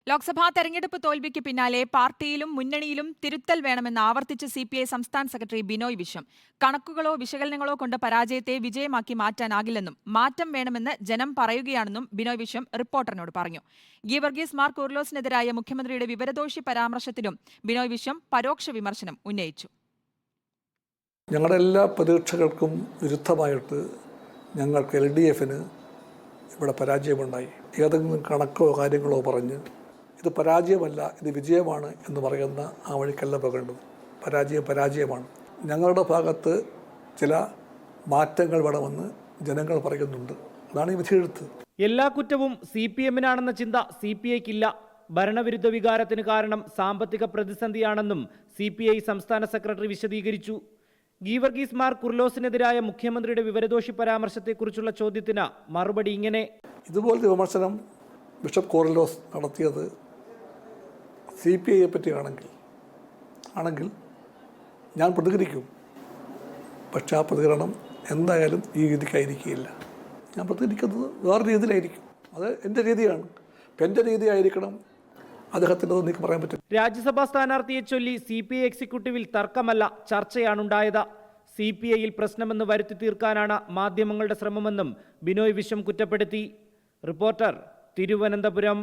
ലോക്സഭാ തെരഞ്ഞെടുപ്പ് തോൽവിക്ക് പിന്നാലെ പാർട്ടിയിലും മുന്നണിയിലും തിരുത്തൽ വേണമെന്ന് ആവർത്തിച്ച് സിപിഐ സംസ്ഥാന സെക്രട്ടറി ബിനോയ് വിശ്വം. കണക്കുകളോ വിശകലനങ്ങളോ കൊണ്ട് പരാജയത്തെ വിജയമാക്കി മാറ്റാനാകില്ലെന്നും മാറ്റം വേണമെന്ന് ജനം പറയുകയാണെന്നും ബിനോയ് വിശ്വം റിപ്പോർട്ടറിനോട് പറഞ്ഞു. ഗീവർഗീസ് മാർ കൂറിലോസിനെതിരായ മുഖ്യമന്ത്രിയുടെ വിവരദോഷി പരാമർശത്തിലും ബിനോയ് വിശ്വം പരോക്ഷ വിമർശനം ഉന്നയിച്ചു. ഞങ്ങളുടെ എല്ലാ പ്രതീക്ഷകൾക്കും വിരുദ്ധമായിട്ട് ഞങ്ങൾക്ക് LDFന് ഇവിടെ പരാജയമുണ്ടായി. ഏതെങ്കിലും കണക്കോ കാര്യങ്ങളോ പറഞ്ഞ് ഇത് പരാജയമല്ല, ഇത് വിജയമാണ് എന്ന് പറയുന്ന ആ വഴിക്കല്ല പോകേണ്ടത്. പരാജയമാണ്. ഞങ്ങളുടെ ഭാഗത്ത് ചില മാറ്റങ്ങൾ വേണമെന്ന് ജനങ്ങൾ പറയുന്നുണ്ട്. അതാണ് ഈ വിധിയെഴുത്ത്. എല്ലാ കുറ്റവും CPMനാണെന്ന ചിന്ത CPIക്കില്ല. ഭരണവിരുദ്ധ വികാരത്തിന് കാരണം സാമ്പത്തിക പ്രതിസന്ധിയാണെന്നും CPI സംസ്ഥാന സെക്രട്ടറി വിശദീകരിച്ചു. ഗീവർഗീസ് മാർ കുർലോസിനെതിരായ മുഖ്യമന്ത്രിയുടെ വിവരദോഷി പരാമർശത്തെക്കുറിച്ചുള്ള ചോദ്യത്തിന് മറുപടി ഇങ്ങനെ: ഇതുപോലത്തെ വിമർശനം ബിഷപ്പ് കൂറിലോസ് നടത്തിയത് CPIയെ പറ്റിയാണെങ്കിൽ ഞാൻ പ്രതികരിക്കും. പക്ഷെ ആ പ്രതികരണം എന്തായാലും ഈ രീതിക്കായിരിക്കില്ല. ഞാൻ പ്രതികരിക്കുന്നത് വേറെ രീതിയിലായിരിക്കും. അത് എൻ്റെ രീതിയാണ്. അപ്പം എൻ്റെ രീതി ആയിരിക്കണം അദ്ദേഹത്തിൻ്റെ എനിക്ക് പറയാൻ പറ്റും. രാജ്യസഭാ സ്ഥാനാർത്ഥിയെ ചൊല്ലി CPI എക്സിക്യൂട്ടീവിൽ തർക്കമല്ല, ചർച്ചയാണുണ്ടായത്. CPIയിൽ പ്രശ്നമെന്ന് വരുത്തി തീർക്കാനാണ് മാധ്യമങ്ങളുടെ ശ്രമമെന്നും ബിനോയ് വിശ്വം കുറ്റപ്പെടുത്തി. റിപ്പോർട്ടർ, തിരുവനന്തപുരം.